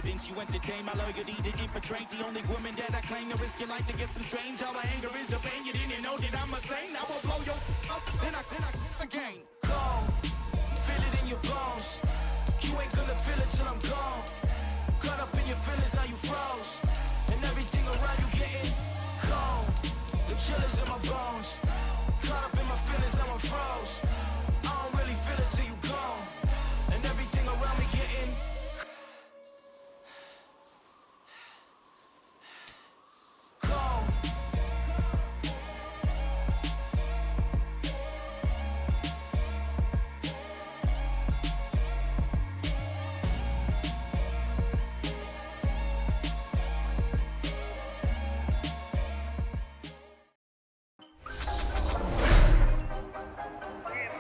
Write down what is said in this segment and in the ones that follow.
confidence you entertain. My loyalty to infiltrate. The only woman that I claim to risk your life to get some strange. All my anger is a pain. You didn't know that I'm a saint. I will blow your up, then I again. Go, feel it in your bones. You ain't gonna feel it till I'm gone. Caught up in your feelings, now you froze. And everything around you getting cold. The chill is in my bones. Caught up in my feelings, now I'm froze. I don't really feel it till you gone. And everything around me getting cold.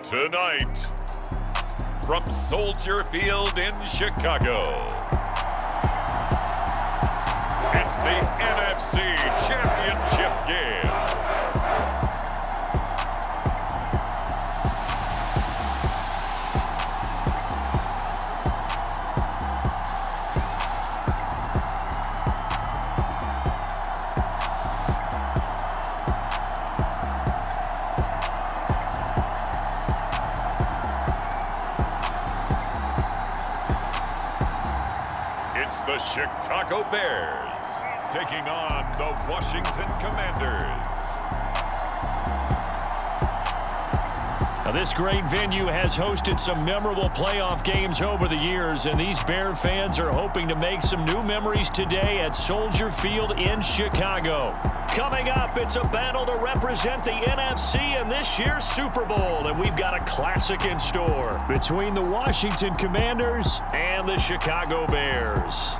Tonight, from Soldier Field in Chicago, it's the NFC Championship game. It's the Chicago Bears taking on the Washington Commanders. Now, this great venue has hosted some memorable playoff games over the years, and these Bear fans are hoping to make some new memories today at Soldier Field in Chicago. Coming up, it's a battle to represent the NFC in this year's Super Bowl, and we've got a classic in store between the Washington Commanders and the Chicago Bears.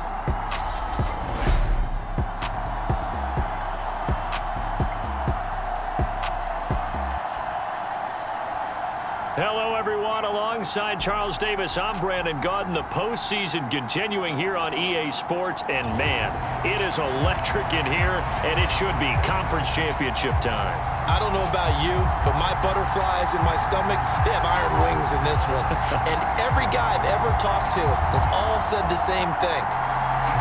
Hello, everyone. Alongside Charles Davis, I'm Brandon Gaudin. The postseason continuing here on EA Sports. And, man, it is electric in here, and it should be conference championship time. I don't know about you, but my butterflies in my stomach, they have iron wings in this one. And every guy I've ever talked to has all said the same thing.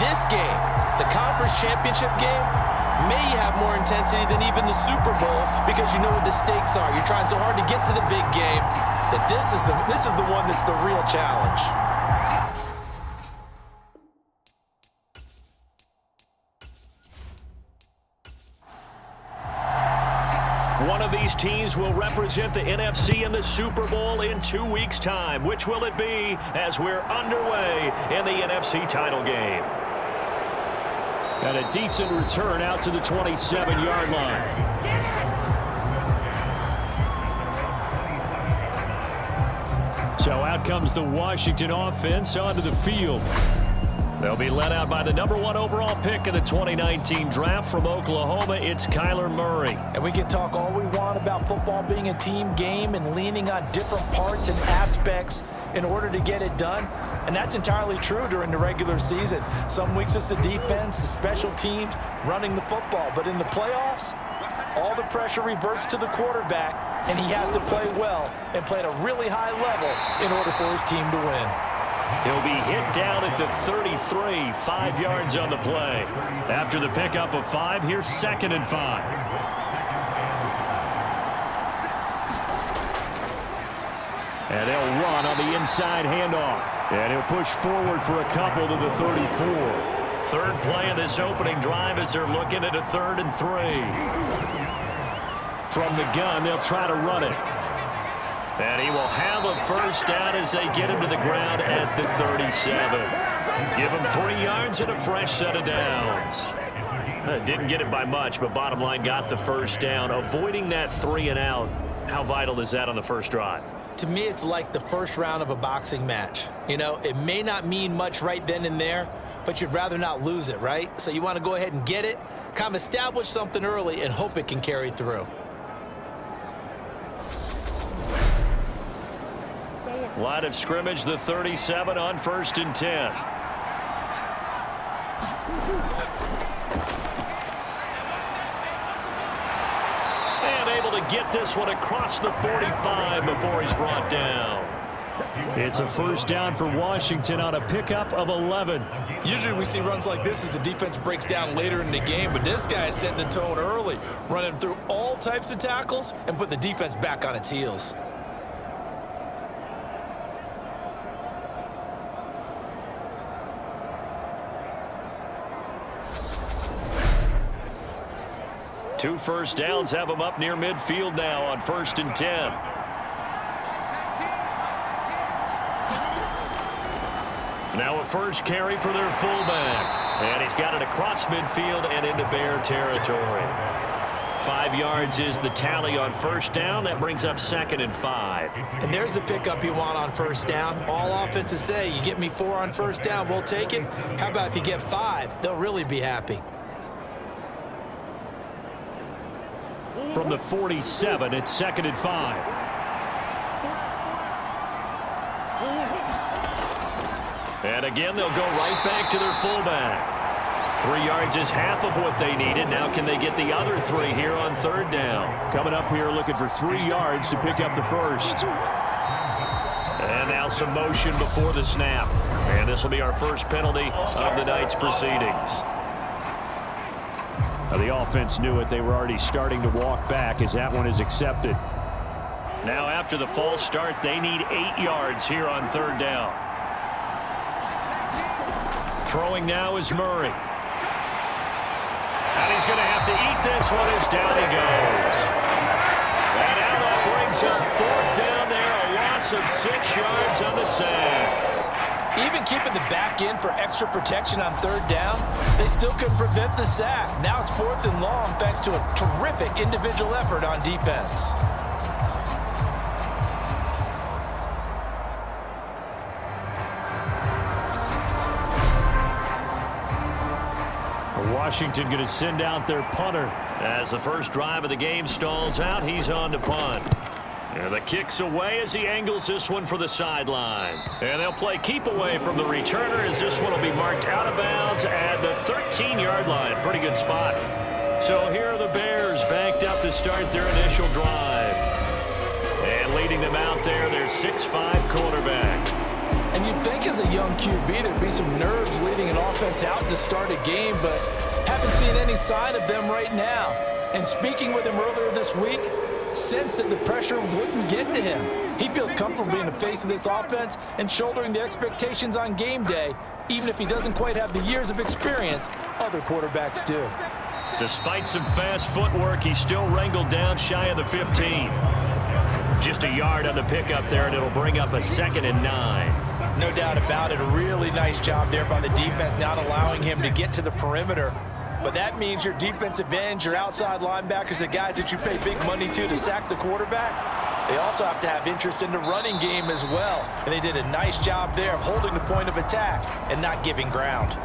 This game, the conference championship game, may have more intensity than even the Super Bowl because you know what the stakes are. You're trying so hard to get to the big game that this is the one that's the real challenge. One of these teams will represent the NFC in the Super Bowl in 2 weeks' time. Which will it be as we're underway in the NFC title game? And a decent return out to the 27-yard line. So out comes the Washington offense onto the field. They'll be led out by the #1 overall pick in the 2019 draft from Oklahoma. It's Kyler Murray. And we can talk all we want about football being a team game and leaning on different parts and aspects in order to get it done. And that's entirely true during the regular season. Some weeks it's the defense, the special teams, running the football. But in the playoffs, all the pressure reverts to the quarterback, and he has to play well and play at a really high level in order for his team to win. He'll be hit down at the 33, 5 yards on the play. After the pickup of 5, here's 2nd and 5. And they'll run on the inside handoff. And he'll push forward for a couple to the 34. Third play of this opening drive as they're looking at a 3rd and 3. From the gun, they'll try to run it. And he will have a first down as they get him to the ground at the 37. Give him 3 yards and a fresh set of downs. Didn't get it by much, but bottom line got the first down. Avoiding that 3 and out, how vital is that on the first drive? To me, it's like the first round of a boxing match. You know, it may not mean much right then and there, but you'd rather not lose it, right? So you want to go ahead and get it, kind of establish something early, and hope it can carry through. Line of scrimmage, the 37 on 1st and 10. And able to get this one across the 45 before he's brought down. It's a first down for Washington on a pickup of 11. Usually we see runs like this as the defense breaks down later in the game, but this guy is setting the tone early, running through all types of tackles and putting the defense back on its heels. Two first downs have them up near midfield now on 1st and 10. Now a first carry for their fullback. And he's got it across midfield and into Bear territory. 5 yards is the tally on first down. That brings up 2nd and 5. And there's the pickup you want on first down. All offenses say, you get me 4 on first down, we'll take it. How about if you get 5? They'll really be happy. From the 47, it's 2nd and 5. And again, they'll go right back to their fullback. 3 yards is half of what they needed. Now can they get the other 3 here on 3rd down? Coming up here looking for 3 yards to pick up the first. And now some motion before the snap. And this will be our first penalty of the night's proceedings. Now the offense knew it. They were already starting to walk back as that one is accepted. Now after the false start, they need 8 yards here on 3rd down. Throwing now is Murray. And he's going to have to eat this one as down he goes. And now that brings up 4th down there, a loss of 6 yards on the sack. Even keeping the back end for extra protection on 3rd down, they still couldn't prevent the sack. Now it's 4th and long thanks to a terrific individual effort on defense. Washington going to send out their punter. As the first drive of the game stalls out, he's on to punt. And the kick's away as he angles this one for the sideline. And they'll play keep away from the returner as this one will be marked out of bounds at the 13-yard line. Pretty good spot. So here are the Bears banked up to start their initial drive. And leading them out there, their 6'5" quarterback. And you'd think as a young QB there'd be some nerves leading an offense out to start a game, but haven't seen any sign of them right now. And speaking with him earlier this week, sensed that the pressure wouldn't get to him. He feels comfortable being the face of this offense and shouldering the expectations on game day, even if he doesn't quite have the years of experience other quarterbacks do. Despite some fast footwork, he's still wrangled down shy of the 15. Just a yard on the pickup there, and it'll bring up a 2nd and 9. No doubt about it. A really nice job there by the defense, not allowing him to get to the perimeter. But that means your defensive ends, your outside linebackers, the guys that you pay big money to sack the quarterback, they also have to have interest in the running game as well. And they did a nice job there of holding the point of attack and not giving ground.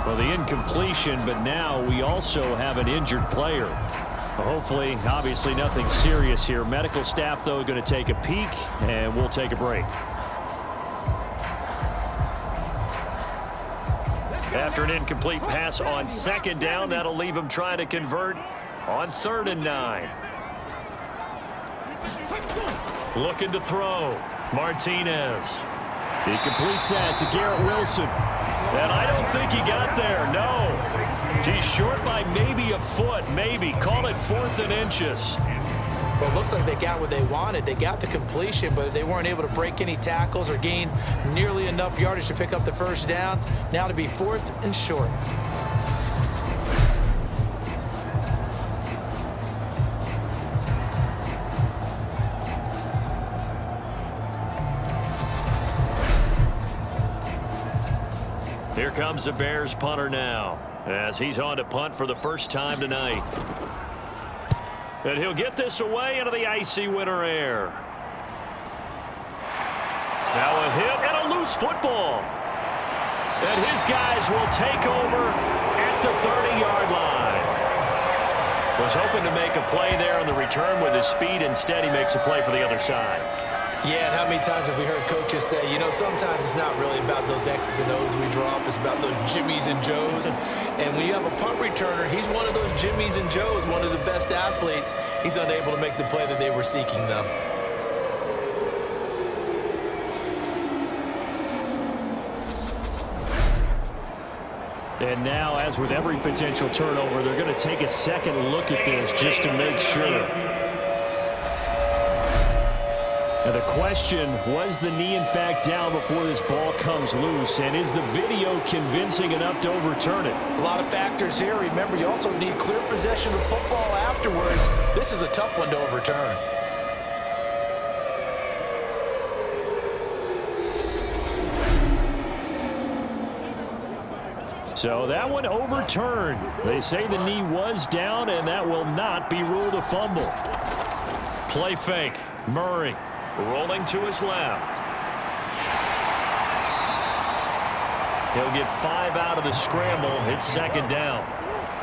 Well, the incompletion, but now we also have an injured player. Well, hopefully, obviously nothing serious here. Medical staff, though, going to take a peek, and we'll take a break. After an incomplete pass on 2nd down, that'll leave him trying to convert on 3rd and 9. Looking to throw. Martinez. He completes that to Garrett Wilson. And I don't think he got there, no. He's short by maybe a foot, maybe. Call it 4th and inches. Well, it looks like they got what they wanted. They got the completion, but they weren't able to break any tackles or gain nearly enough yardage to pick up the first down. Now to be 4th and short. Here comes the Bears punter now, as he's on to punt for the first time tonight. And he'll get this away into the icy winter air. Now a hit and a loose football. And his guys will take over at the 30-yard line. Was hoping to make a play there on the return with his speed. Instead, he makes a play for the other side. Yeah, and how many times have we heard coaches say, you know, sometimes it's not really about those X's and O's we draw up. It's about those Jimmies and Joes. And when you have a punt returner, he's one of those Jimmies and Joes, one of the best athletes. He's unable to make the play that they were seeking, though. And now, as with every potential turnover, they're going to take a second look at this just to make sure. Now the question, was the knee in fact down before this ball comes loose? And is the video convincing enough to overturn it? A lot of factors here. Remember, you also need clear possession of football afterwards. This is a tough one to overturn. So that one overturned. They say the knee was down, and that will not be ruled a fumble. Play fake. Murray rolling to his left. He'll get 5 out of the scramble. It's second down.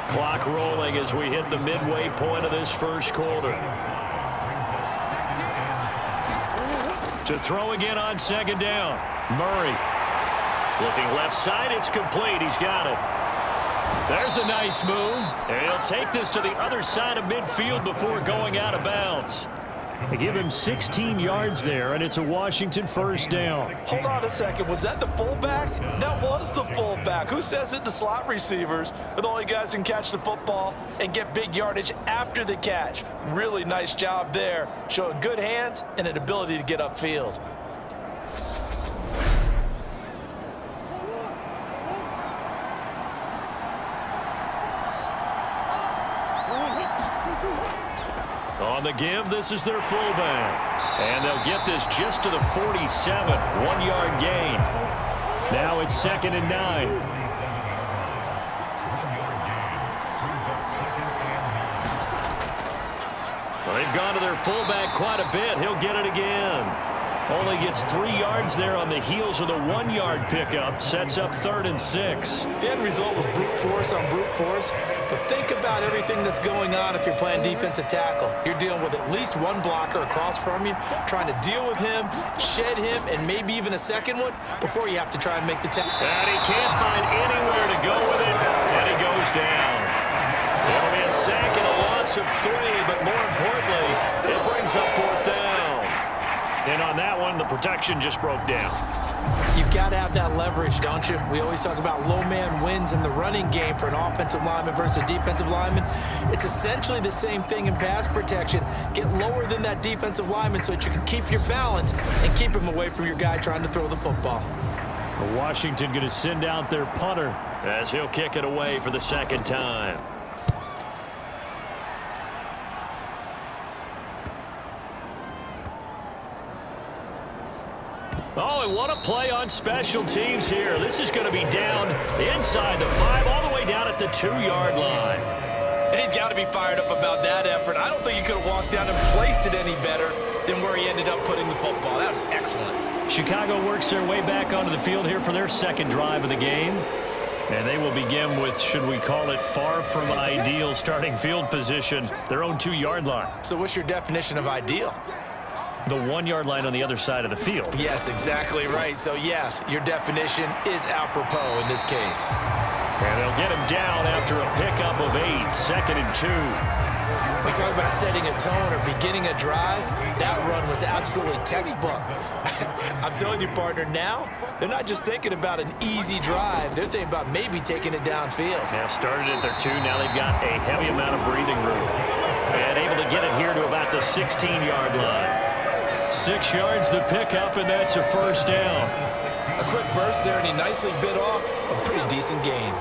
Clock rolling as we hit the midway point of this first quarter. To throw again on second down. Murray. Looking left side, it's complete. He's got it. There's a nice move. And he'll take this to the other side of midfield before going out of bounds. They give him 16 yards there, and it's a Washington first down. Hold on a second. Was that the fullback? That was the fullback. Who says it? The slot receivers are the only guys who can catch the football and get big yardage after the catch. Really nice job there, showing good hands and an ability to get upfield. On the give, this is their fullback. And they'll get this just to the 47, 1-yard gain. Now it's 2nd and 9. Well, they've gone to their fullback quite a bit. He'll get it again. Only gets 3 yards there on the heels of the 1-yard pickup. Sets up 3rd and 6. The end result was brute force on brute force. But think about everything that's going on if you're playing defensive tackle. You're dealing with at least one blocker across from you, trying to deal with him, shed him, and maybe even a second one before you have to try and make the tackle. And he can't find anywhere to go with it, and he goes down. It'll be a sack and a loss of 3, but more importantly, it brings up 4th down. And on that one, the protection just broke down. You've got to have that leverage, don't you? We always talk about low man wins in the running game for an offensive lineman versus a defensive lineman. It's essentially the same thing in pass protection. Get lower than that defensive lineman so that you can keep your balance and keep him away from your guy trying to throw the football. Washington going to send out their punter as he'll kick it away for the second time. Oh, and what a play on special teams here. This is going to be down inside the 5, all the way down at the 2-yard line. And he's got to be fired up about that effort. I don't think he could have walked down and placed it any better than where he ended up putting the football. That was excellent. Chicago works their way back onto the field here for their second drive of the game. And they will begin with, should we call it, far from ideal starting field position, their own 2-yard line. So what's your definition of ideal? The 1-yard line on the other side of the field. Yes, exactly right. So, yes, your definition is apropos in this case. And they'll get him down after a pickup of 8, 2nd and 2. We talk about setting a tone or beginning a drive. That run was absolutely textbook. I'm telling you, partner, now they're not just thinking about an easy drive. They're thinking about maybe taking it downfield. Now started at their 2. Now they've got a heavy amount of breathing room. And able to get it here to about the 16-yard line. 6 yards the pickup, and that's a first down. A quick burst there, and he nicely bit off a pretty decent gain.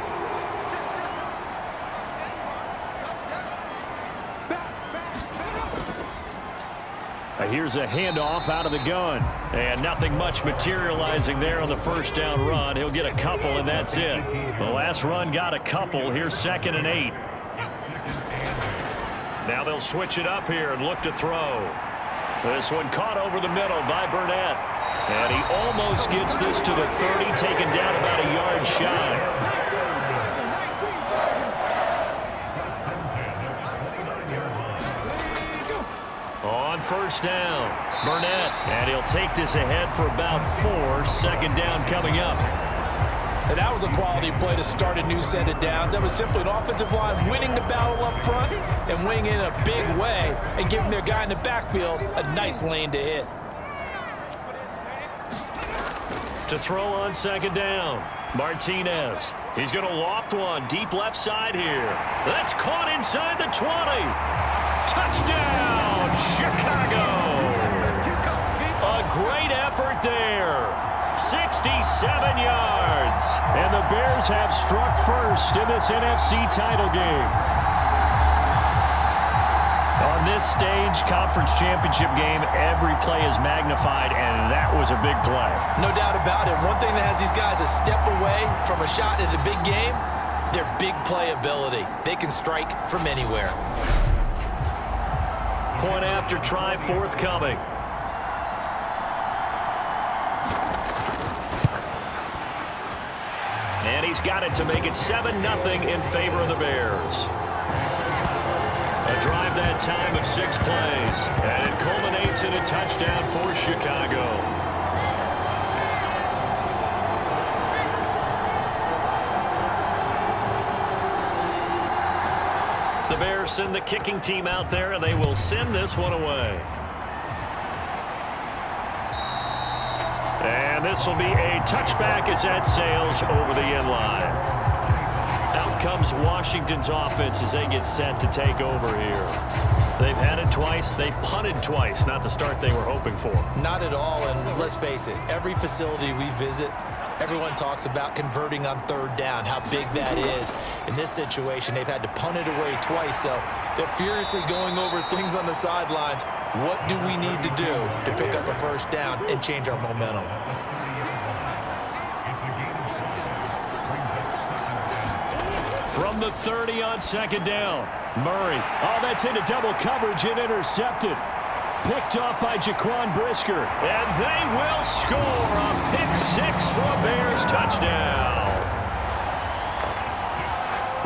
Here's a handoff out of the gun. And nothing much materializing there on the first down run. He'll get a couple, and that's it. The last run got a couple. Here's 2nd and 8. Now they'll switch it up here and look to throw. This one caught over the middle by Burnett. And he almost gets this to the 30, taken down about a yard shy. On first down, Burnett. And he'll take this ahead for about 4. 2nd down coming up. And that was a quality play to start a new set of downs. That was simply an offensive line winning the battle up front and winning in a big way and giving their guy in the backfield a nice lane to hit. To throw on 2nd down, Martinez. He's going to loft one deep left side here. That's caught inside the 20. Touchdown, Chicago. A great effort there. 67 yards. And the Bears have struck first in this NFC title game. On this stage, conference championship game, every play is magnified, and that was a big play. No doubt about it. One thing that has these guys a step away from a shot at a big game, their big play ability. They can strike from anywhere. Point after try forthcoming. And he's got it to make it 7-0 in favor of the Bears. A drive that time of 6 plays. And it culminates in a touchdown for Chicago. The Bears send the kicking team out there, and they will send this one away. And this will be a touchback as that sails over the end line. Out comes Washington's offense as they get set to take over here. They've had it twice. They've punted twice. Not the start they were hoping for. Not at all, and let's face it, every facility we visit, everyone talks about converting on third down, how big that is. In this situation, they've had to punt it away twice, so they're furiously going over things on the sidelines. What do we need to do to pick up a first down and change our momentum? From the 30 on second down, Murray. Oh, that's into double coverage and intercepted. Picked off by Jaquan Brisker. And they will score a pick-6 for a Bears touchdown.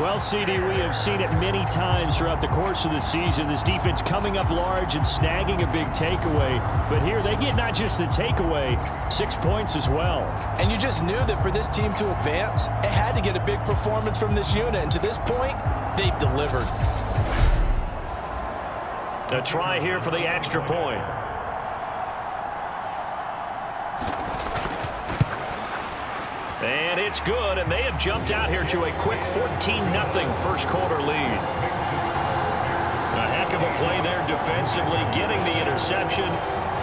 Well, CD, we have seen it many times throughout the course of the season. This defense coming up large and snagging a big takeaway. But here they get not just the takeaway, 6 points as well. And you just knew that for this team to advance, it had to get a big performance from this unit. And to this point, they've delivered. A try here for the extra point. And it's good, and they have jumped out here to a quick 14-0 first quarter lead. A heck of a play there defensively, getting the interception,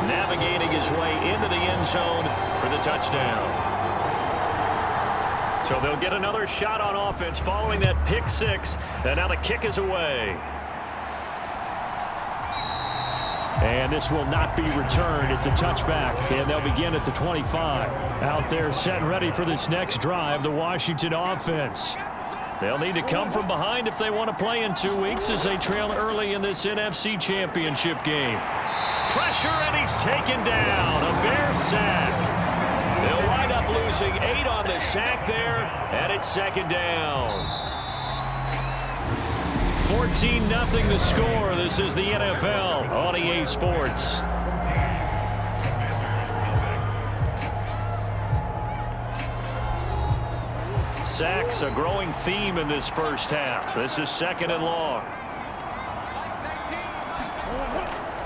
navigating his way into the end zone for the touchdown. So they'll get another shot on offense following that pick-6, and now the kick is away. And this will not be returned. It's a touchback, and they'll begin at the 25. Out there set and ready for this next drive, the Washington offense. They'll need to come from behind if they want to play in 2 weeks as they trail early in this NFC Championship game. Pressure, and he's taken down. A Bears sack. They'll wind up losing 8 on the sack there, and it's second down. 14-0 the score. This is the NFL on EA Sports. Sacks, a growing theme in this first half. This is second and long.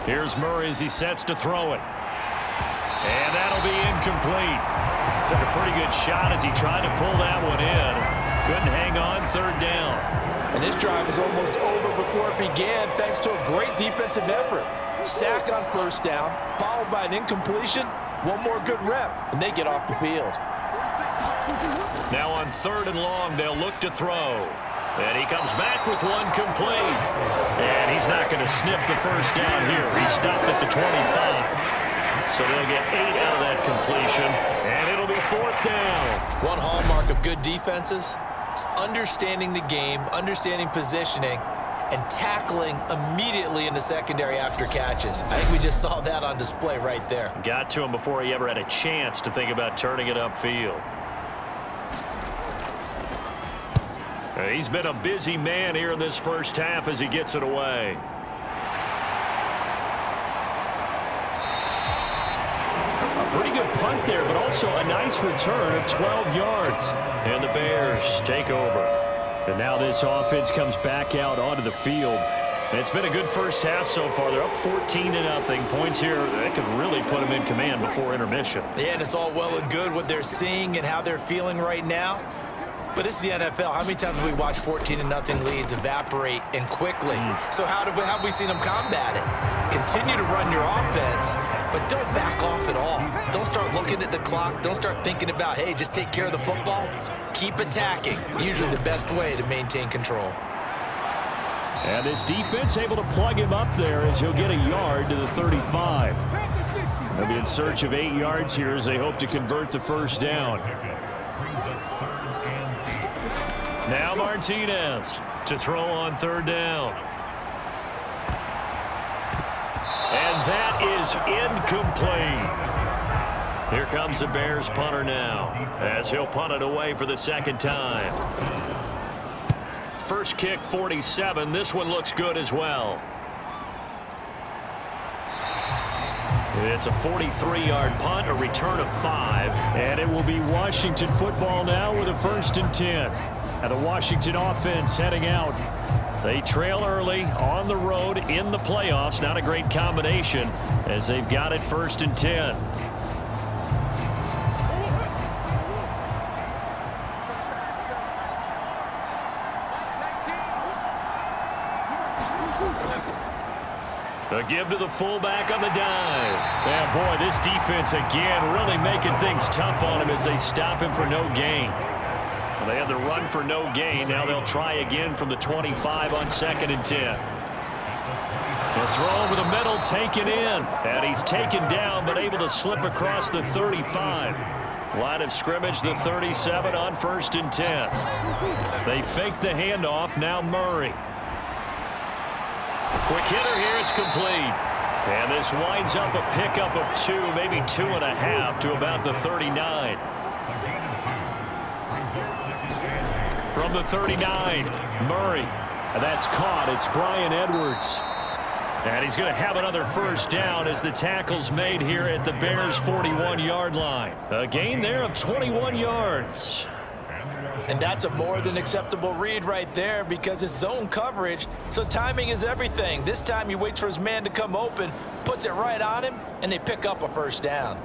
Here's Murray as he sets to throw it. And that'll be incomplete. Took a pretty good shot as he tried to pull that one in. Couldn't hang on, third down. And this drive is almost over before it began thanks to a great defensive effort. Sack on first down, followed by an incompletion. One more good rep, and they get off the field. Now on third and long, they'll look to throw. And he comes back with one complete. And he's not going to sniff the first down here. He stopped at the 25. So they'll get 8 out of that completion. And it'll be fourth down. One hallmark of good defenses is understanding the game, understanding positioning, and tackling immediately in the secondary after catches. I think we just saw that on display right there. Got to him before he ever had a chance to think about turning it upfield. He's been a busy man here in this first half as he gets it away. A pretty good punt there, but also a nice return of 12 yards. And the Bears take over. And now this offense comes back out onto the field. And it's been a good first half so far. They're up 14-0. Points here that could really put them in command before intermission. Yeah, and it's all well and good what they're seeing and how they're feeling right now. But it's the NFL. How many times have we watched 14-0 leads evaporate and quickly? So how have we seen them combat it? Continue to run your offense, but don't back off at all. Don't start looking at the clock. Don't start thinking about, hey, just take care of the football. Keep attacking. Usually the best way to maintain control. And this defense able to plug him up there as he'll get a yard to the 35. They'll be in search of 8 yards here as they hope to convert the first down. Now Martinez to throw on third down. And that is incomplete. Here comes the Bears punter now as he'll punt it away for the second time. First kick 47. This one looks good as well. It's a 43-yard punt, a return of 5. And it will be Washington football now with a 1st and 10. And the Washington offense heading out. They trail early on the road in the playoffs. Not a great combination as they've got it 1st and 10. A give to the fullback on the dive. And boy, this defense again really making things tough on him as they stop him for no gain. Well, they had the run for no gain. Now they'll try again from the 25 on 2nd and 10. The throw over the middle taken in. And he's taken down but able to slip across the 35. Line of scrimmage the 37 on 1st and 10. They fake the handoff. Now Murray. Quick hitter here, it's complete. And this winds up a pickup of 2, maybe 2.5 to about the 39. From the 39, Murray. And that's caught. It's Bryan Edwards. And he's going to have another first down as the tackle's made here at the Bears' 41-yard line. A gain there of 21 yards. And that's a more than acceptable read right there because it's zone coverage, so timing is everything. This time he waits for his man to come open, puts it right on him, and they pick up a first down.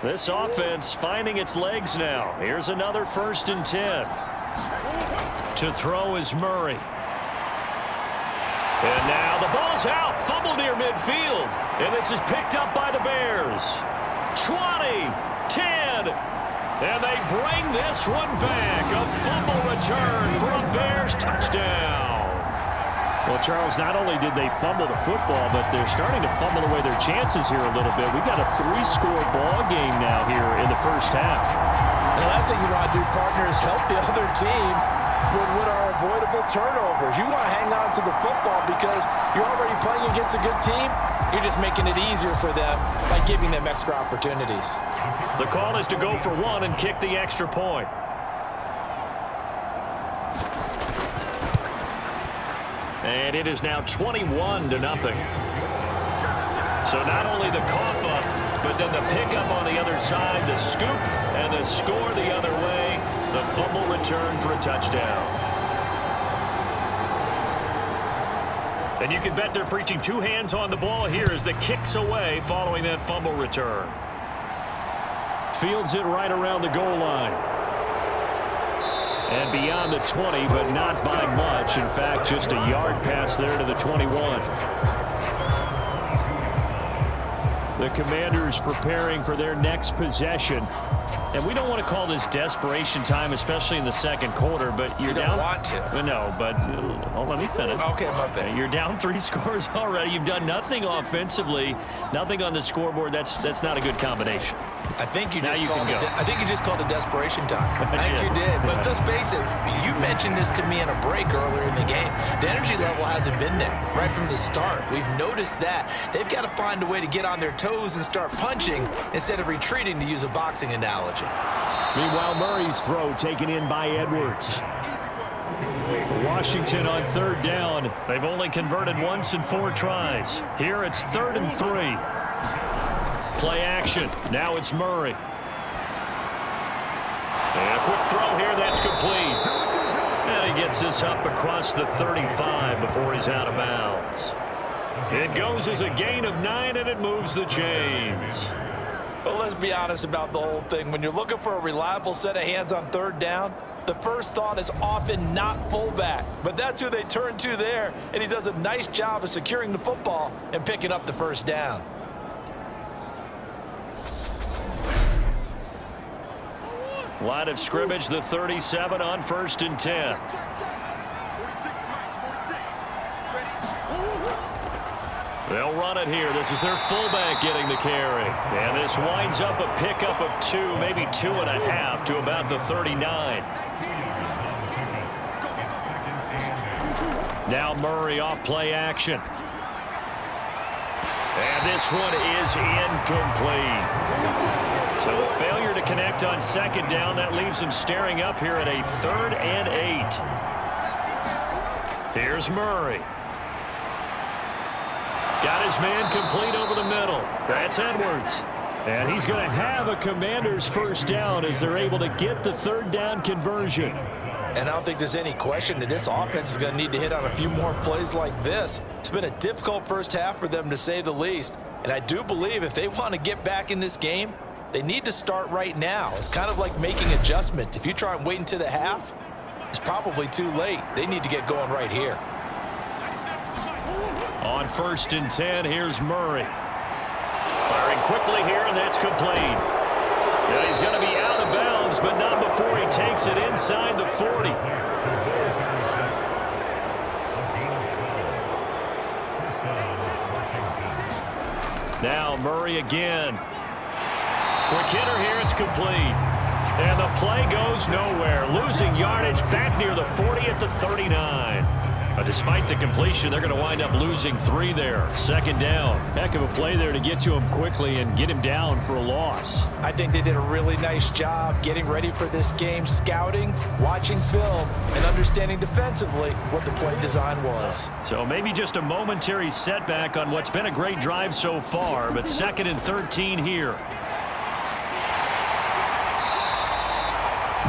This offense finding its legs now. Here's another 1st and 10. To throw is Murray. And now the ball's out. Fumble near midfield. And this is picked up by the Bears. 20, 10. And they bring this one back. A fumble return for a Bears touchdown. Well, Charles, not only did they fumble the football, but they're starting to fumble away their chances here a little bit. We've got a 3-score ball game now here in the first half. And the last thing you want to do, partner, is help the other team with what are avoidable turnovers. You want to hang on to the football because you're already playing against a good team. You're just making it easier for them by giving them extra opportunities. The call is to go for 1 and kick the extra point. And it is now 21-0. So not only the cough up, but then the pickup on the other side, the scoop, and the score the other way. The fumble return for a touchdown. And you can bet they're preaching 2 hands on the ball here as the kick's away following that fumble return. Fields it right around the goal line. And beyond the 20, but not by much. In fact, just a yard pass there to the 21. The Commanders preparing for their next possession. And we don't want to call this desperation time, especially in the second quarter, but you're down. You don't want to. No, but let me finish. Okay, my bad. You're down 3 scores already. You've done nothing offensively, nothing on the scoreboard. That's not a good combination. I think you just called it desperation time. I think you did. But let's face it, you mentioned this to me in a break earlier in the game. The energy level hasn't been there right from the start. We've noticed that. They've got to find a way to get on their toes and start punching instead of retreating, to use a boxing analogy. Meanwhile, Murray's throw taken in by Edwards. Washington on 3rd down. They've only converted once in 4 tries. Here it's 3rd and 3. Play action. Now it's Murray. And a quick throw here. That's complete. And he gets this up across the 35 before he's out of bounds. It goes as a gain of 9, and it moves the chains. Well, let's be honest about the whole thing. When you're looking for a reliable set of hands on third down, the first thought is often not fullback. But that's who they turn to there, and he does a nice job of securing the football and picking up the first down. Line of scrimmage, the 37 on 1st and 10. They'll run it here. This is their fullback getting the carry. And this winds up a pickup of 2, maybe 2.5 to about the 39. Now Murray off play action. And this one is incomplete. So a failure to connect on 2nd down. That leaves them staring up here at a 3rd and 8. Here's Murray. Got his man complete over the middle. That's Edwards. And he's going to have a Commanders first down as they're able to get the 3rd down conversion. And I don't think there's any question that this offense is going to need to hit on a few more plays like this. It's been a difficult first half for them, to say the least. And I do believe if they want to get back in this game, they need to start right now. It's kind of like making adjustments. If you try and wait until the half, it's probably too late. They need to get going right here. On 1st and 10, here's Murray. Firing quickly here, and that's complete. Yeah, he's going to be out of bounds, but not before he takes it inside the 40. Now Murray again. Quick hitter here, it's complete. And the play goes nowhere. Losing yardage back near the 40 at the 39. Despite the completion, they're going to wind up losing 3 there. 2nd down. Heck of a play there to get to him quickly and get him down for a loss. I think they did a really nice job getting ready for this game, scouting, watching film, and understanding defensively what the play design was. So maybe just a momentary setback on what's been a great drive so far, but 2nd and 13 here.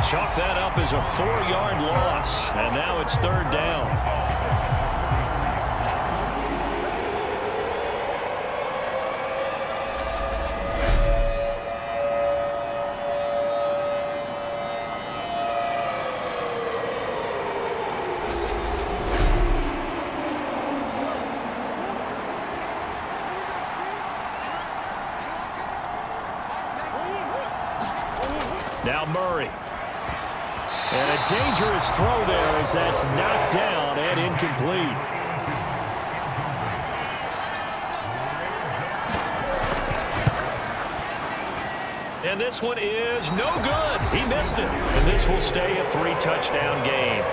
Chalk that up as a 4-yard loss, and now it's 3rd down. Now Murray. And a dangerous throw there as that's knocked down and incomplete. And this one is no good. He missed it. And this will stay a 3-touchdown game.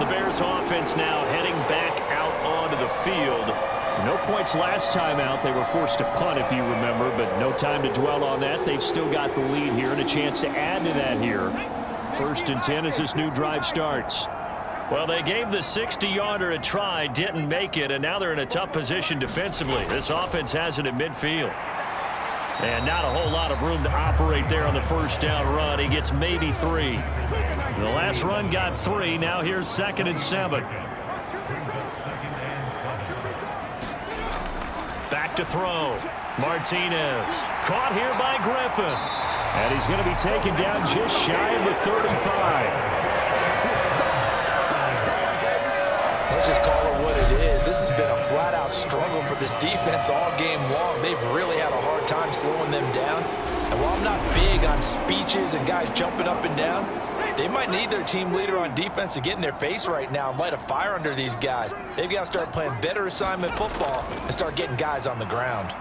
The Bears offense now heading back out onto the field. No points last time out. They were forced to punt, if you remember, but no time to dwell on that. They've still got the lead here and a chance to add to that here. 1st and 10 as this new drive starts. Well, they gave the 60-yarder a try, didn't make it, and now they're in a tough position defensively. This offense has it at midfield. And not a whole lot of room to operate there on the first down run. He gets maybe 3. The last run got 3. Now here's 2nd and 7. Back to throw. Martinez. Caught here by Griffin. And he's going to be taken down just shy of the 35. Let's just call it what it is. This has been a flat-out struggle for this defense all game long. They've really had a hard time slowing them down. And while I'm not big on speeches and guys jumping up and down, they might need their team leader on defense to get in their face right now and light a fire under these guys. They've got to start playing better assignment football and start getting guys on the ground.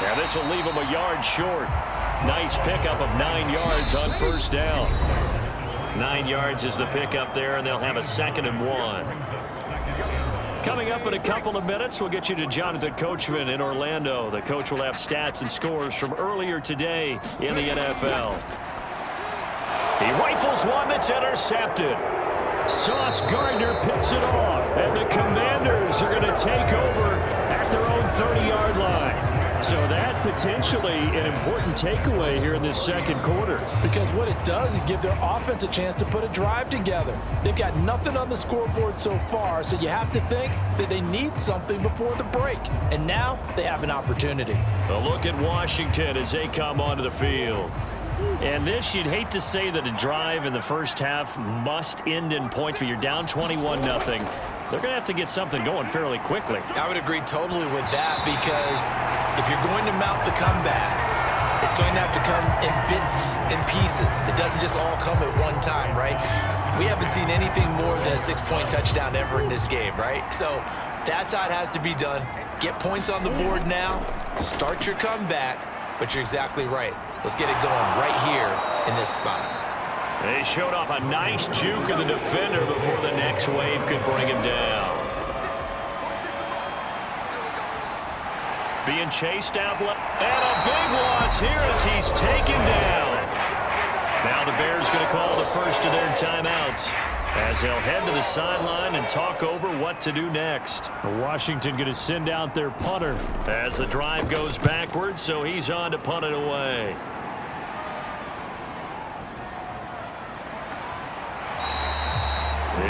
Yeah, this will leave them a yard short. Nice pickup of 9 yards on first down. 9 yards is the pickup there, and they'll have a 2nd and 1. Coming up in a couple of minutes, we'll get you to Jonathan Coachman in Orlando. The coach will have stats and scores from earlier today in the NFL. He rifles one that's intercepted. Sauce Gardner picks it off, and the Commanders are going to take over at their own 30-yard line. So that potentially an important takeaway here in this second quarter. Because what it does is give their offense a chance to put a drive together. They've got nothing on the scoreboard so far, so you have to think that they need something before the break. And now they have an opportunity. A look at Washington as they come onto the field. And this, you'd hate to say that a drive in the first half must end in points, but you're down 21-0. They're going to have to get something going fairly quickly. I would agree totally with that, because if you're going to mount the comeback, it's going to have to come in bits and pieces. It doesn't just all come at one time, right? We haven't seen anything more than a 6-point touchdown ever in this game, right? So that's how it has to be done. Get points on the board now, start your comeback, but you're exactly right. Let's get it going right here in this spot. They showed off a nice juke of the defender before the next wave could bring him down. Being chased out left. And a big loss here as he's taken down. Now the Bears going to call the first of their timeouts as they'll head to the sideline and talk over what to do next. Washington going to send out their punter as the drive goes backwards, so he's on to punt it away.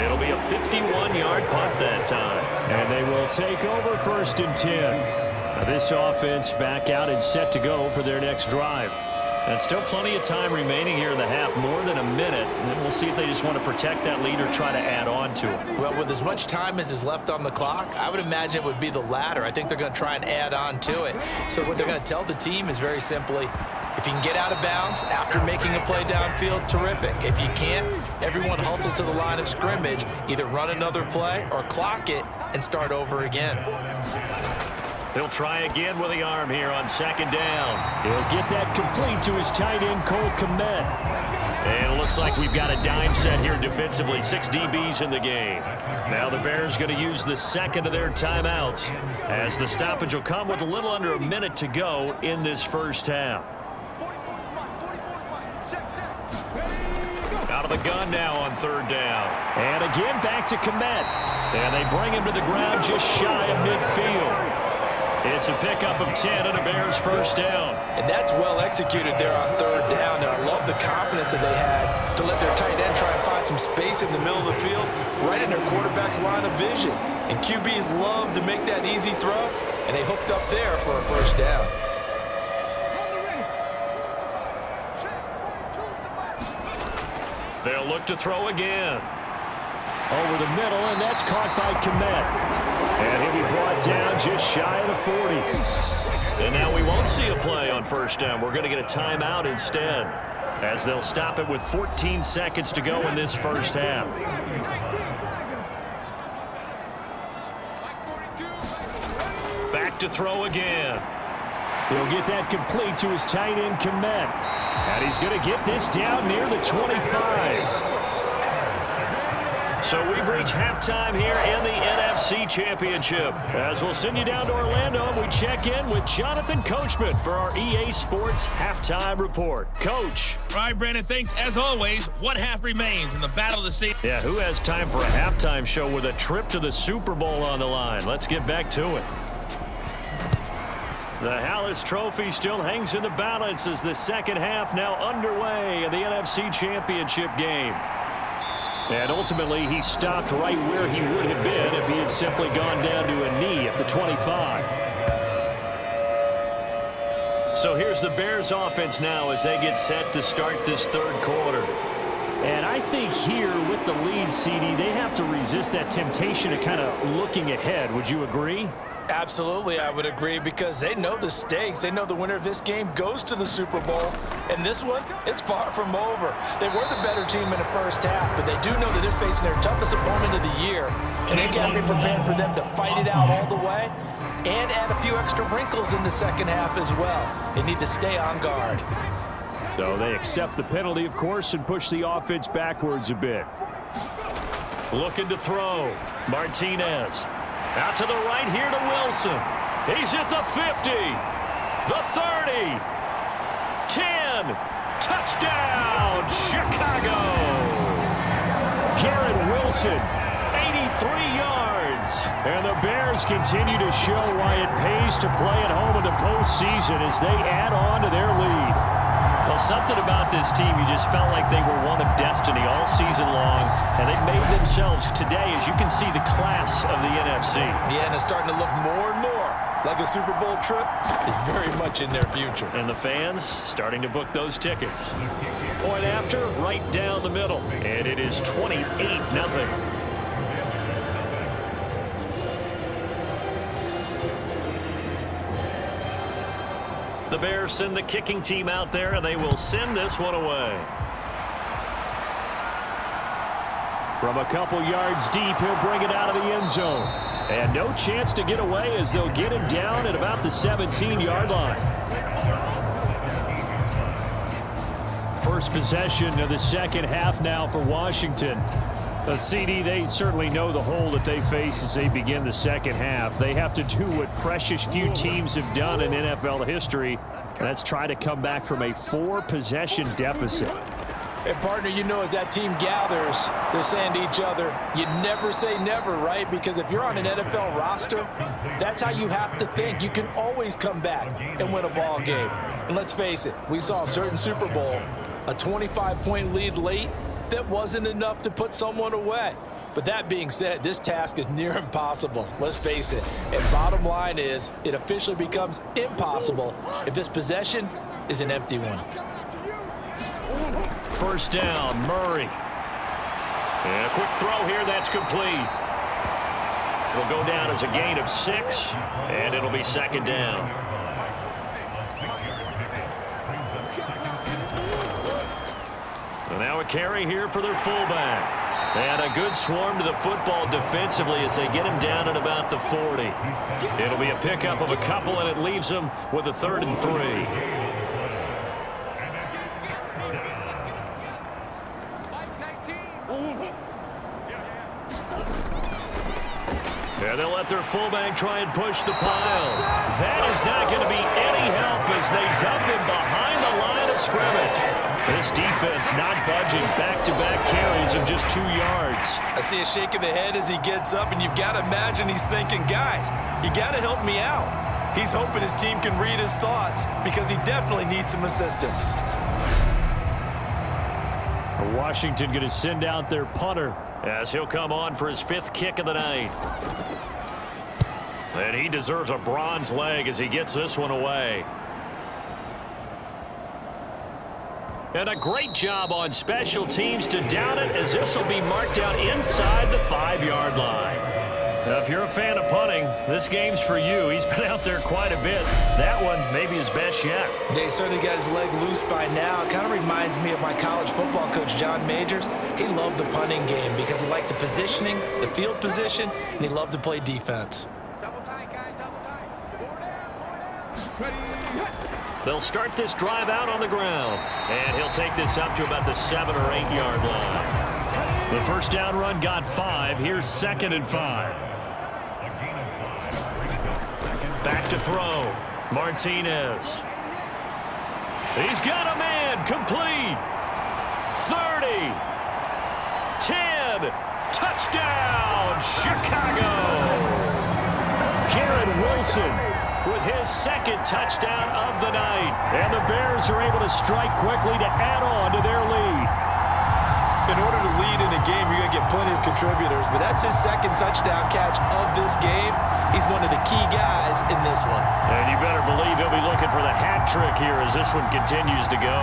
It'll be a 51-yard punt that time. And they will take over 1st and 10. Now this offense back out and set to go for their next drive. And still plenty of time remaining here in the half, more than a minute. And we'll see if they just want to protect that lead or try to add on to it. Well, with as much time as is left on the clock, I would imagine it would be the latter. I think they're going to try and add on to it. So what they're going to tell the team is very simply, if you can get out of bounds after making a play downfield, terrific. If you can't, everyone hustle to the line of scrimmage, either run another play or clock it and start over again. He'll try again with the arm here on 2nd down. He'll get that complete to his tight end, Cole Kmet. And it looks like we've got a dime set here defensively. 6 DBs in the game. Now the Bears going to use the second of their timeouts as the stoppage will come with a little under a minute to go in this first half. Out of the gun now on 3rd down. And again back to Kmet. And they bring him to the ground just shy of midfield. It's a pickup of 10 and a Bears first down. And that's well executed there on 3rd down. And I love the confidence that they had to let their tight end try and find some space in the middle of the field, right in their quarterback's line of vision. And QBs love to make that easy throw, and they hooked up there for a first down. They'll look to throw again. Over the middle, and that's caught by Kmet. And he'll be brought down just shy of the 40. And now we won't see a play on 1st down. We're going to get a timeout instead, as they'll stop it with 14 seconds to go in this first half. Back to throw again. He'll get that complete to his tight end, Kmet. And he's going to get this down near the 25. So we've reached halftime here in the NFC Championship. As we'll send you down to Orlando, and we check in with Jonathan Coachman for our EA Sports Halftime Report. Coach. All right, Brandon, thanks. As always, one half remains in the battle of the season. Yeah, who has time for a halftime show with a trip to the Super Bowl on the line? Let's get back to it. The Hallis Trophy still hangs in the balance as the second half now underway in the NFC Championship game. And ultimately, he stopped right where he would have been if he had simply gone down to a knee at the 25. So here's the Bears offense now as they get set to start this 3rd quarter. And I think here with the lead, CD, they have to resist that temptation of kind of looking ahead. Would you agree? Absolutely, I would agree, because they know the stakes. They know the winner of this game goes to the Super Bowl. And this one, it's far from over. They were the better team in the first half, but they do know that they're facing their toughest opponent of the year. And they got to be prepared for them to fight it out all the way and add a few extra wrinkles in the second half as well. They need to stay on guard. So they accept the penalty, of course, and push the offense backwards a bit. Looking to throw. Martinez. Out to the right here to Wilson. He's at the 50, the 30, 10, touchdown, Chicago. Garrett Wilson, 83 yards. Fans. And the Bears continue to show why it pays to play at home in the postseason as they add on to their lead. Well, something about this team, you just felt like they were one of destiny all season long, and they made themselves today, as you can see, the class of the NFC. Yeah, and it's starting to look more and more like a Super Bowl trip is very much in their future. And the fans starting to book those tickets. Point after, right down the middle, and it is 28-0. The Bears send the kicking team out there, and they will send this one away. From a couple yards deep, he'll bring it out of the end zone. And no chance to get away as they'll get him down at about the 17-yard line. First possession of the second half now for Washington. The CD, they certainly know the hole that they face as they begin the second half. They have to do what precious few teams have done in NFL history, and that's try to come back from a 4-possession deficit. And, partner, you know, as that team gathers, they're saying to each other, you never say never, right? Because if you're on an NFL roster, that's how you have to think. You can always come back and win a ball game. And let's face it, we saw a certain Super Bowl, a 25-point lead late, that wasn't enough to put someone away. But that being said, this task is near impossible. Let's face it. And bottom line is, it officially becomes impossible if this possession is an empty one. First down, Murray. And a quick throw here, that's complete. It'll go down as a gain of 6, and it'll be second down. And now a carry here for their fullback. And a good swarm to the football defensively as they get him down at about the 40. It'll be a pickup of a couple, and it leaves them with a 3rd and 3. Yeah, they'll let their fullback try and push the pile. That is not going to be any help as they dump him behind the line of scrimmage. This defense not budging. Back-to-back carries of just 2 yards. I see a shake of the head as he gets up, and you've got to imagine he's thinking, guys, you got to help me out. He's hoping his team can read his thoughts because he definitely needs some assistance. Washington going to send out their punter as he'll come on for his 5th kick of the night. And he deserves a bronze leg as he gets this one away. And a great job on special teams to down it as this will be marked out inside the 5-yard line. Now, if you're a fan of punting, this game's for you. He's been out there quite a bit. That one maybe his best yet. They certainly got his leg loose by now. It kind of reminds me of my college football coach, John Majors. He loved the punting game because he liked the positioning, the field position, and he loved to play defense. Double tight, guys, double tight. 4 down. They'll start this drive out on the ground. And he'll take this up to about the 7 or 8 yard line. The first down run got 5. Here's 2nd and 5. Back to throw. Martinez. He's got a man. Complete. 30. 10. Touchdown, Chicago. Garrett Wilson with his 2nd touchdown of the night. And the Bears are able to strike quickly to add on to their lead. In order to lead in a game, you're going to get plenty of contributors, but that's his 2nd touchdown catch of this game. He's one of the key guys in this one. And you better believe he'll be looking for the hat trick here as this one continues to go.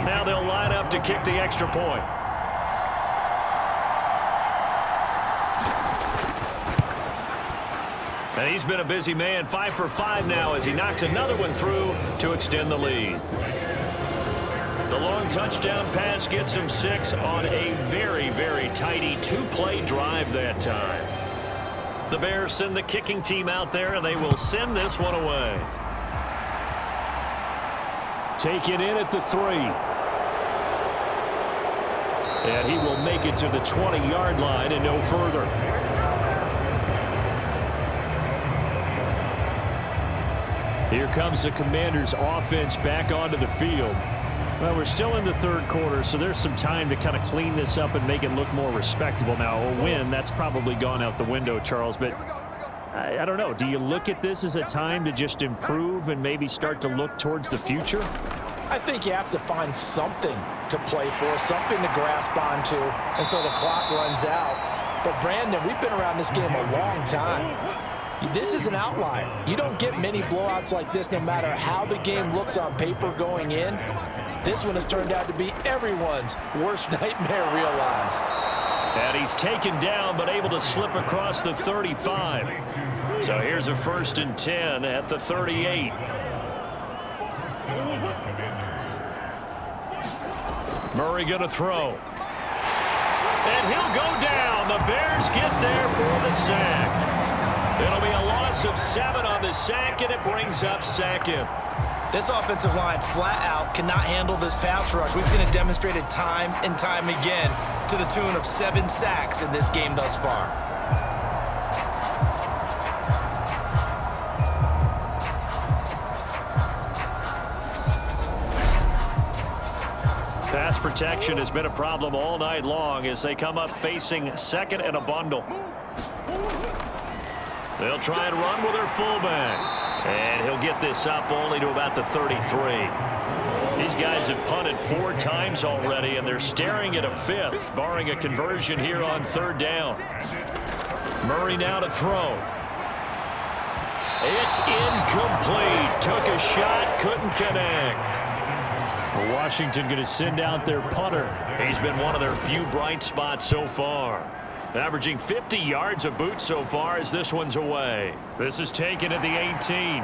Now they'll line up to kick the extra point. And he's been a busy man, 5 for 5 now as he knocks another one through to extend the lead. The long touchdown pass gets him 6 on a very, very tidy 2-play drive that time. The Bears send the kicking team out there, and they will send this one away. Taken in at the 3. And he will make it to the 20-yard line and no further. Here comes the Commanders' offense back onto the field. Well, we're still in the third quarter, so there's some time to kind of clean this up and make it look more respectable. Now, a win, that's probably gone out the window, Charles, but I don't know. Do you look at this as a time to just improve and maybe start to look towards the future? I think you have to find something to play for, something to grasp onto until the clock runs out. But, Brandon, we've been around this game a long time. This is an outlier. You don't get many blowouts like this no matter how the game looks on paper going in. This one has turned out to be everyone's worst nightmare realized. And he's taken down but able to slip across the 35. So here's a 1st and 10 at the 38. Murray going to throw. And he'll go down. The Bears get there for the sack. It'll be a loss of 7 on the sack, and it brings up 2nd. This offensive line flat out cannot handle this pass rush. We've seen it demonstrated time and time again to the tune of 7 sacks in this game thus far. Pass protection has been a problem all night long as they come up facing 2nd and a bundle. They'll try and run with their fullback. And he'll get this up only to about the 33. These guys have punted 4 times already, and they're staring at a 5th, barring a conversion here on 3rd down. Murray now to throw. It's incomplete. Took a shot, couldn't connect. Well, Washington going to send out their punter. He's been one of their few bright spots so far. Averaging 50 yards a boot so far as this one's away. This is taken at the 18.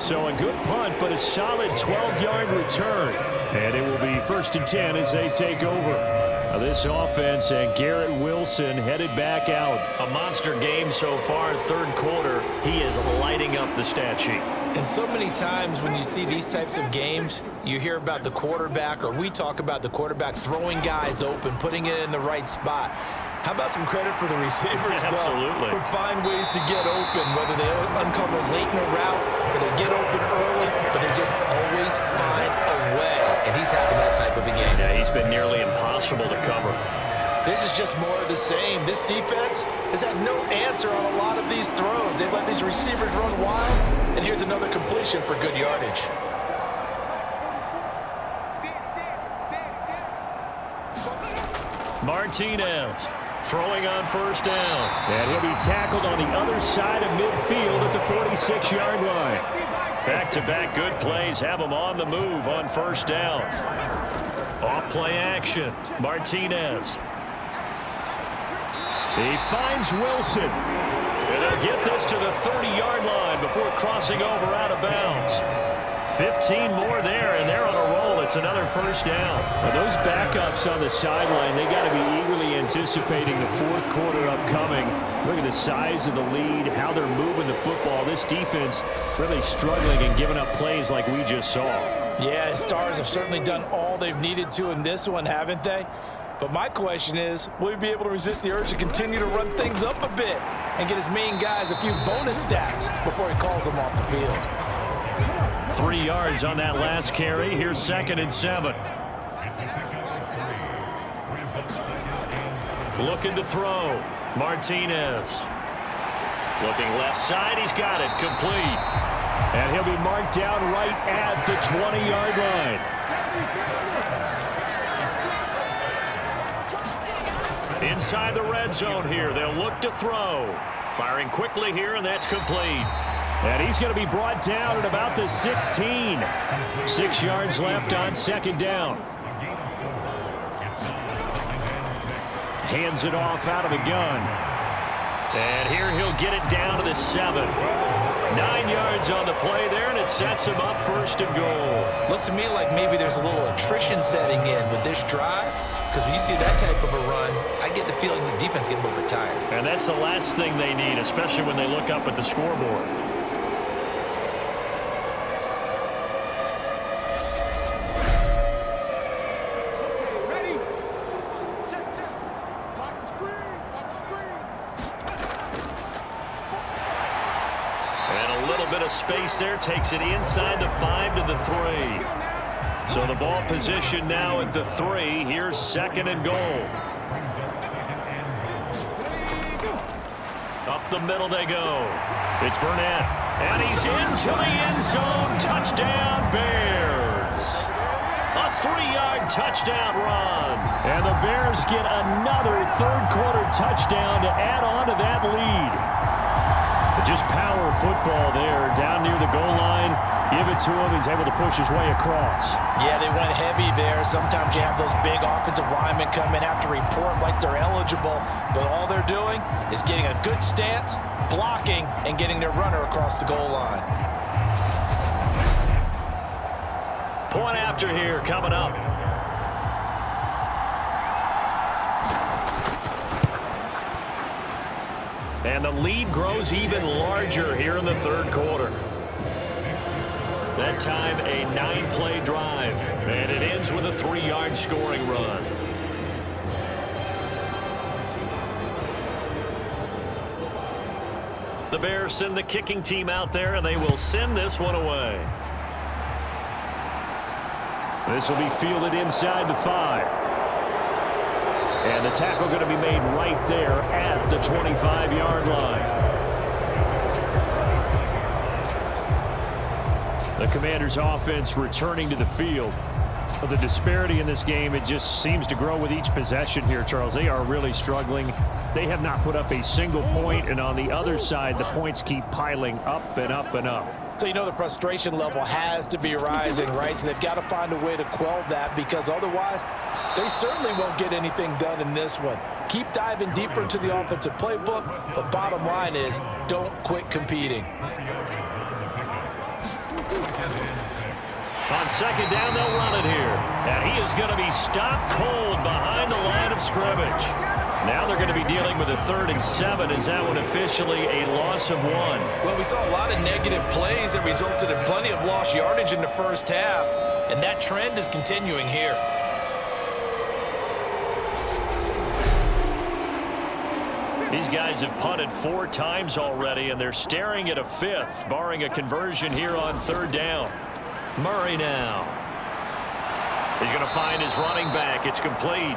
So a good punt, but a solid 12-yard return. And it will be 1st and 10 as they take over. This offense and Garrett Wilson headed back out. A monster game so far, 3rd quarter. He is lighting up the stat sheet. And so many times when you see these types of games, you hear about the quarterback, or we talk about the quarterback throwing guys open, putting it in the right spot. How about some credit for the receivers, though? Absolutely. Who find ways to get open, whether they uncover late in a route or they get open early, but they just always find a way. And he's having that type of a game. Yeah, he's been nearly impossible to cover. This is just more of the same. This defense has had no answer on a lot of these throws. They've let these receivers run wild, and here's another completion for good yardage. Martinez throwing on 1st down. And he'll be tackled on the other side of midfield at the 46-yard line. Back-to-back good plays have him on the move on 1st down. Off-play action. Martinez. He finds Wilson. And they'll get this to the 30-yard line before crossing over out of bounds. 15 more there, and they're on a roll. It's another 1st down. Now those backups on the sideline, they got to be eagerly anticipating the 4th quarter upcoming. Look at the size of the lead, how they're moving the football. This defense really struggling and giving up plays like we just saw. Yeah, Stars have certainly done all they've needed to in this one, haven't they? But my question is, will he be able to resist the urge to continue to run things up a bit and get his main guys a few bonus stats before he calls them off the field? 3 yards on that last carry. Here's 2nd and 7. Looking to throw. Martinez. Looking left side. He's got it. Complete. And he'll be marked down right at the 20-yard line. Inside the red zone here. They'll look to throw. Firing quickly here, and that's complete. And he's going to be brought down at about the 16. 6 yards left on 2nd down. Hands it off out of the gun. And here he'll get it down to the 7. 9 yards on the play there, and it sets him up 1st and goal. Looks to me like maybe there's a little attrition setting in with this drive, because when you see that type of a run, I get the feeling the defense gets a little bit tired. And that's the last thing they need, especially when they look up at the scoreboard. little bit of space there. Takes it inside the 5 to the 3. So the ball position now at the 3. Here's 2nd and goal. Up the middle they go. It's Burnett. And he's into the end zone. Touchdown, Bears. A 3-yard touchdown run. And the Bears get another third-quarter touchdown to add on to that lead. Just power football there down near the goal line. Give it to him. He's able to push his way across. Yeah, they went heavy there. Sometimes you have those big offensive linemen come in after report like they're eligible, but all they're doing is getting a good stance, blocking, and getting their runner across the goal line. Point after here coming up. And the lead grows even larger here in the third quarter. That time a 9-play drive, and it ends with a 3-yard scoring run. The Bears send the kicking team out there, and they will send this one away. This will be fielded inside the 5. And the tackle going to be made right there at the 25-yard line. The Commanders' offense returning to the field. The disparity in this game, it just seems to grow with each possession here, Charles. They are really struggling. They have not put up a single point, and on the other side, the points keep piling up and up and up. So you know the frustration level has to be rising, right? So they've got to find a way to quell that, because otherwise they certainly won't get anything done in this one. Keep diving deeper into the offensive playbook, but bottom line is don't quit competing. On 2nd down, they'll run it here. And he is going to be stopped cold behind the line of scrimmage. Now they're going to be dealing with a 3rd and 7. Is that one officially a loss of 1? Well, we saw a lot of negative plays that resulted in plenty of lost yardage in the first half, and that trend is continuing here. These guys have punted 4 times already, and they're staring at a 5th, barring a conversion here on 3rd down. Murray now. He's going to find his running back. It's complete.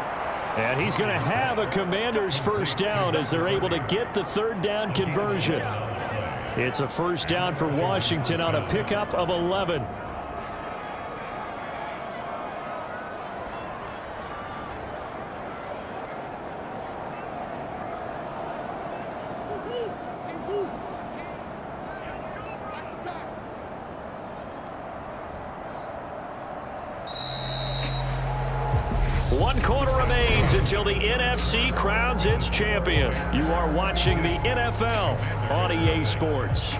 And he's going to have a Commanders first down as they're able to get the 3rd down conversion. It's a first down for Washington on a pickup of 11. Until the NFC crowns its champion. You are watching the NFL on EA Sports.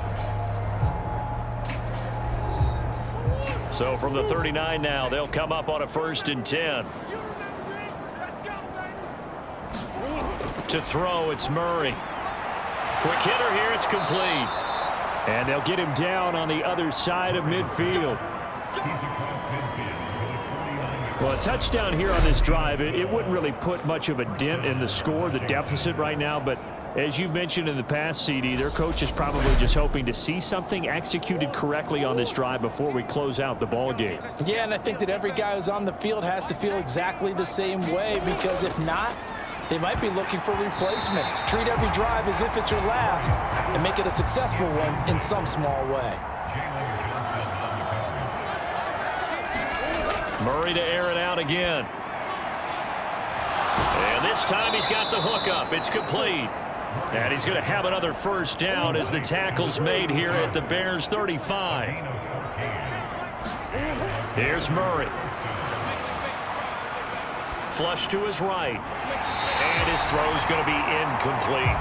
So from the 39 now, they'll come up on a 1st and 10. To throw, it's Murray. Quick hitter here, it's complete. And they'll get him down on the other side of midfield. Well, a touchdown here on this drive, it wouldn't really put much of a dent in the score, the deficit right now. But as you mentioned in the past, CD, their coach is probably just hoping to see something executed correctly on this drive before we close out the ball game. Yeah, and I think that every guy who's on the field has to feel exactly the same way, because if not, they might be looking for replacements. Treat every drive as if it's your last and make it a successful one in some small way. Murray to air it out again. And this time he's got the hook up. It's complete. And he's going to have another first down as the tackle's made here at the Bears 35. Here's Murray. Flush to his right. And his throw's going to be incomplete.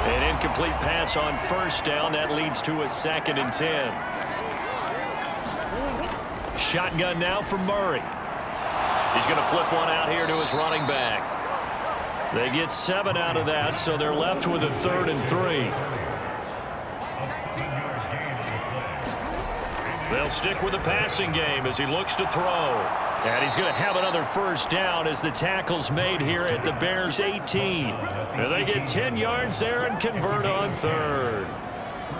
An incomplete pass on first down. That leads to a 2nd and 10. Shotgun now for Murray. He's going to flip one out here to his running back. They get 7 out of that, so they're left with a 3rd and 3. They'll stick with the passing game as he looks to throw. And he's going to have another first down as the tackle's made here at the Bears 18. And they get 10 yards there and convert on 3rd.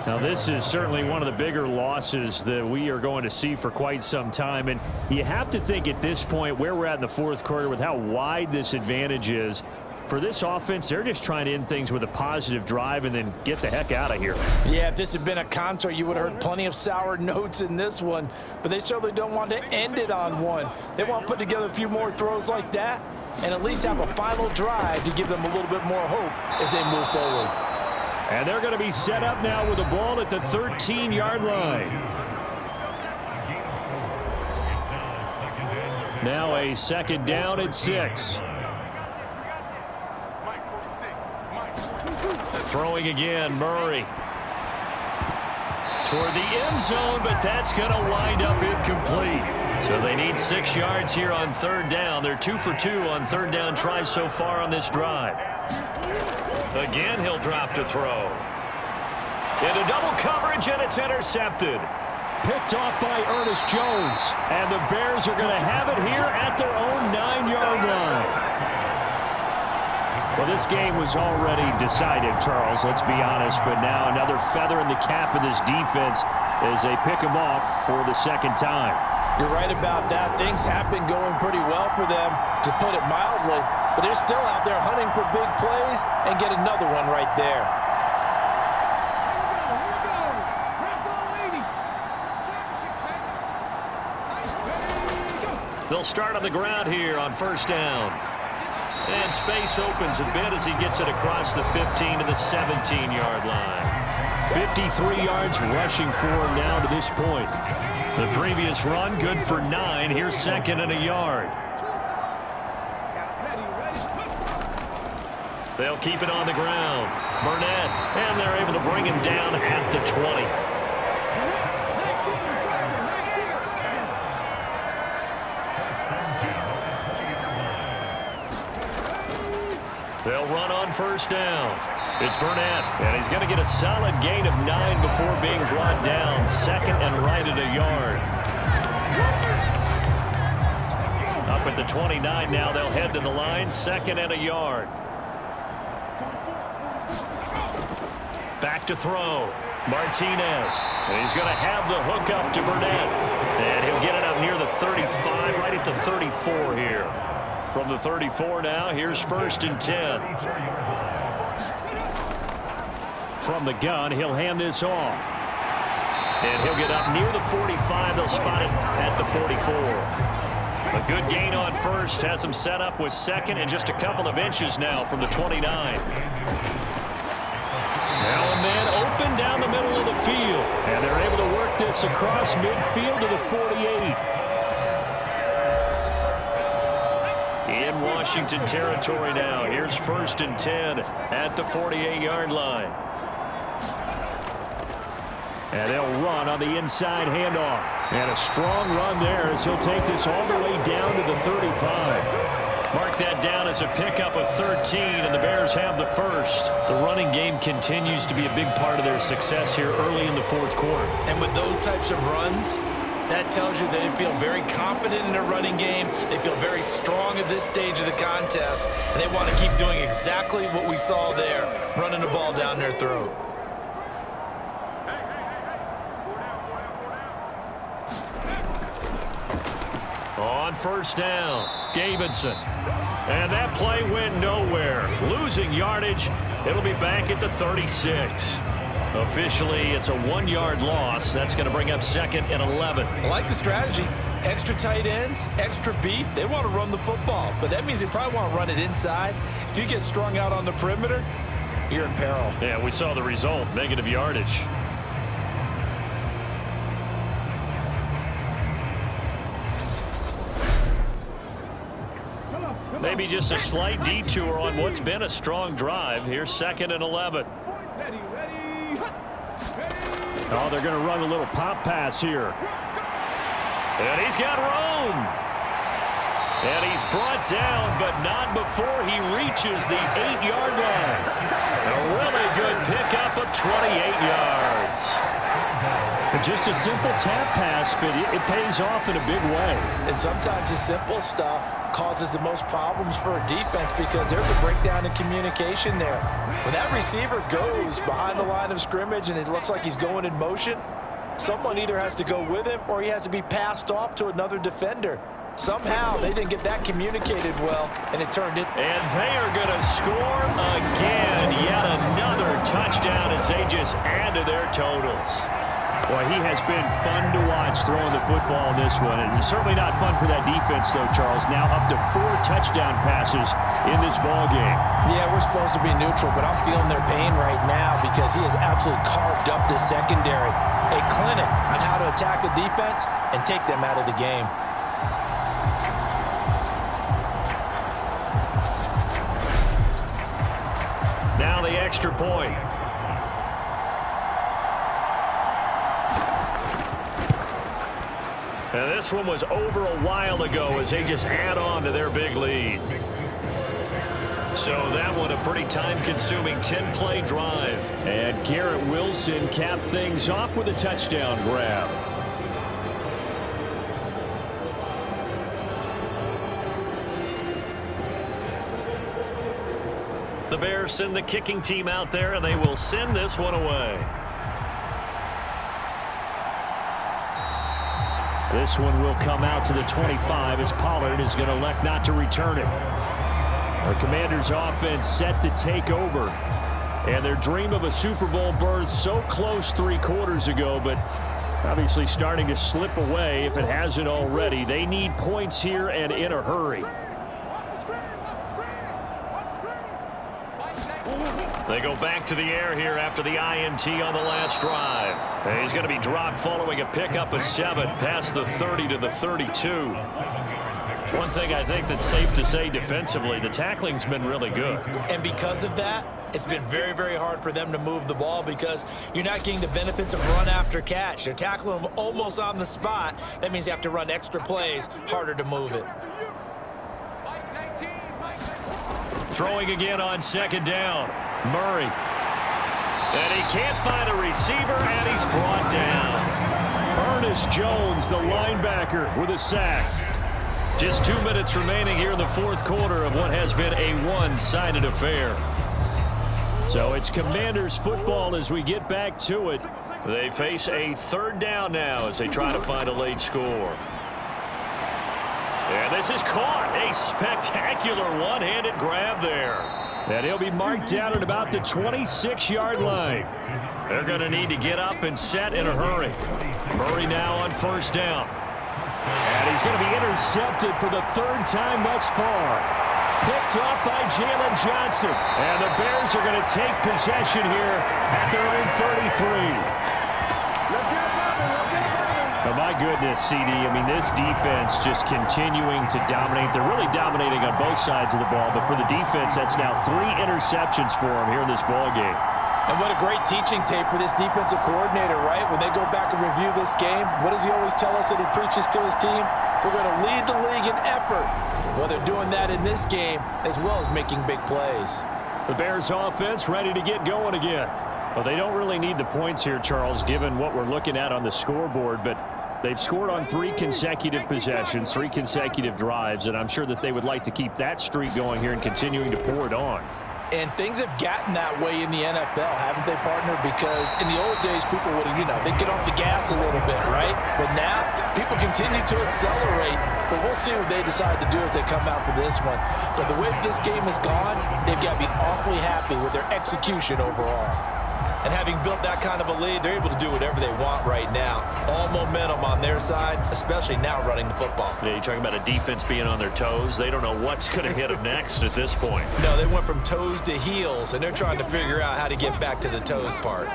Now, this is certainly one of the bigger losses that we are going to see for quite some time. And you have to think at this point where we're at in the fourth quarter with how wide this advantage is. For this offense, they're just trying to end things with a positive drive and then get the heck out of here. Yeah, if this had been a concert, you would have heard plenty of sour notes in this one. But they certainly don't want to end it on one. They want to put together a few more throws like that and at least have a final drive to give them a little bit more hope as they move forward. And they're going to be set up now with the ball at the 13-yard line. Now a second down at 6. Throwing again, Murray. Toward the end zone, but that's going to wind up incomplete. So they need 6 yards here on third down. They're 2 for 2 on third down tries so far on this drive. Again, he'll drop to throw. Into double coverage, and it's intercepted. Picked off by Ernest Jones. And the Bears are going to have it here at their own 9-yard line. Well, this game was already decided, Charles, let's be honest. But now another feather in the cap of this defense as they pick him off for the second time. You're right about that. Things have been going pretty well for them, to put it mildly. But they're still out there hunting for big plays and get another one right there. They'll start on the ground here on first down. And space opens a bit as he gets it across the 15 to the 17-yard line. 53 yards rushing for him now to this point. The previous run good for 9. Here's second and a yard. They'll keep it on the ground. Burnett, and they're able to bring him down at the 20. They'll run on first down. It's Burnett, and he's going to get a solid gain of 9 before being brought down. Second and right at a yard. Up at the 29 now, they'll head to the line. Second and a yard. Back to throw. Martinez. And he's going to have the hook up to Burnett. And he'll get it up near the 35, right at the 34 here. From the 34 now, here's first and 10. From the gun, he'll hand this off. And he'll get up near the 45. They'll spot it at the 44. A good gain on first. Has him set up with second and just a couple of inches now from the 29. Now a man open down the middle of the field. And they're able to work this across midfield to the 48. In Washington territory now. Here's first and 10 at the 48-yard line. And they'll run on the inside handoff. And a strong run there as he'll take this all the way down to the 35. Mark that down as a pickup of 13, and the Bears have the first. The running game continues to be a big part of their success here early in the fourth quarter. And with those types of runs, that tells you they feel very confident in their running game. They feel very strong at this stage of the contest, and they want to keep doing exactly what we saw there, running the ball down their throat. On first down, Davidson. And that play went nowhere. Losing yardage. It'll be back at the 36. Officially, it's a 1-yard loss. That's going to bring up second and 11. I like the strategy. Extra tight ends, extra beef. They want to run the football, but that means they probably want to run it inside. If you get strung out on the perimeter, you're in peril. Yeah, we saw the result. Negative yardage. Maybe just a slight detour on what's been a strong drive. Here's second and 11. Oh, they're going to run a little pop pass here. And he's got room. And he's brought down, but not before he reaches the 8-yard line. A really good pickup of 28 yards. Just a simple tap pass, but it pays off in a big way. And sometimes the simple stuff causes the most problems for a defense because there's a breakdown in communication there. When that receiver goes behind the line of scrimmage and it looks like he's going in motion, someone either has to go with him or he has to be passed off to another defender. Somehow they didn't get that communicated well, and it turned it. And they are going to score again. Yet another touchdown as they just add to their totals. Boy, he has been fun to watch throwing the football in this one. And it's certainly not fun for that defense, though, Charles. Now up to 4 touchdown passes in this ball game. Yeah, we're supposed to be neutral, but I'm feeling their pain right now because he has absolutely carved up the secondary. A clinic on how to attack a defense and take them out of the game. Now the extra point. And this one was over a while ago as they just add on to their big lead. So that one a pretty time-consuming 10-play drive. And Garrett Wilson capped things off with a touchdown grab. The Bears send the kicking team out there, and they will send this one away. This one will come out to the 25 as Pollard is going to elect not to return it. Our Commanders offense set to take over. And their dream of a Super Bowl berth so close 3 quarters ago, but obviously starting to slip away if it hasn't already. They need points here and in a hurry. They go back to the air here after the INT on the last drive. And he's going to be dropped following a pickup of 7 past the 30 to the 32. One thing I think that's safe to say defensively, the tackling's been really good. And because of that, it's been very, very hard for them to move the ball because you're not getting the benefits of run after catch. They're tackling them almost on the spot. That means you have to run extra plays, harder to move it. Throwing again on 2nd down. Murray. And he can't find a receiver, and he's brought down. Ernest Jones, the linebacker, with a sack. Just 2 minutes remaining here in the 4th quarter of what has been a one-sided affair. So it's Commanders football as we get back to it. They face a 3rd down now as they try to find a late score. And this is caught. A spectacular one-handed grab there. And he'll be marked down at about the 26-yard line. They're going to need to get up and set in a hurry. Murray now on 1st down. And he's going to be intercepted for the 3rd time thus far. Picked up by Jalen Johnson. And the Bears are going to take possession here at their own 33. Oh, my goodness, CD. I mean, this defense just continuing to dominate. They're really dominating on both sides of the ball, but for the defense, that's now 3 interceptions for them here in this ball game. And what a great teaching tape for this defensive coordinator, right? When they go back and review this game, what does he always tell us that he preaches to his team? We're going to lead the league in effort. Well, they're doing that in this game as well as making big plays. The Bears offense ready to get going again. Well, they don't really need the points here, Charles, given what we're looking at on the scoreboard, but they've scored on 3 consecutive possessions, 3 consecutive drives, and I'm sure that they would like to keep that streak going here and continuing to pour it on. And things have gotten that way in the NFL, haven't they, partner? Because in the old days, people would, they'd get off the gas a little bit, right? But now, people continue to accelerate, but we'll see what they decide to do as they come out for this one. But the way this game has gone, they've got to be awfully happy with their execution overall. And having built that kind of a lead, they're able to do whatever they want right now. All momentum on their side, especially now running the football. Yeah, you're talking about a defense being on their toes. They don't know what's going to hit them next at this point. No, they went from toes to heels, and they're trying to figure out how to get back to the toes part.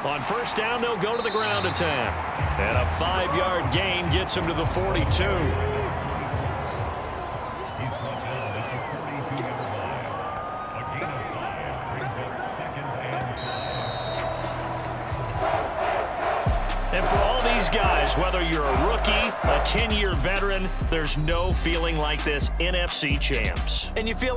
On 1st down, they'll go to the ground attack. And a 5-yard gain gets them to the 42. And for all these guys, whether you're a rookie, a 10-year veteran, there's no feeling like this NFC champs. And you feel